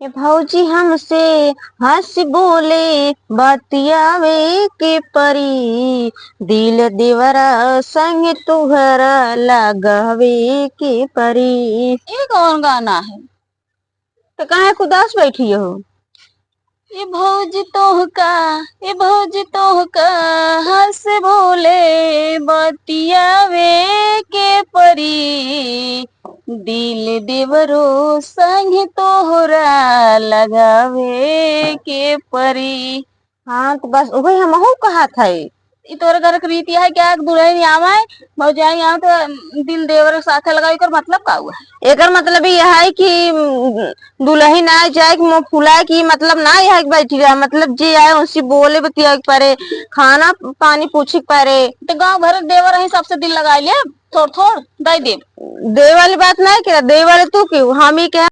ए भौजी हमसे हंस बोले बतियावे के परी। दिल देवरा संग तुहरा लगावे के परी। ये कौन गाना है? तो काहे उदास बैठी हो? ये भौजी तोहका, ये भौजी तोहका हंस बोले बतियावे के परी। दिल देवरो संग तोहरा लगावे के परी। हाँ तो बस वही हमहू कहा था। इ तोरे घर के रीति है क्या दुल्हन आवे भौजाई आवे तो दिल देवर के साथे लगावे कर मतलब का हुआ है? एकर मतलब यह है कि दुल्हन ना जाए कि मुंह फुलाए की मतलब ना यह बैठी रहा, मतलब जे आए उसी बोले बतिया के परे, खाना पानी पूछे के परे। तो गांव भर देवर ही सबसे दिल लगाई ले थोड़ थोड़ दे दे। दे वाली बात नहीं करा, दे वाले तू क्यों हम ही कह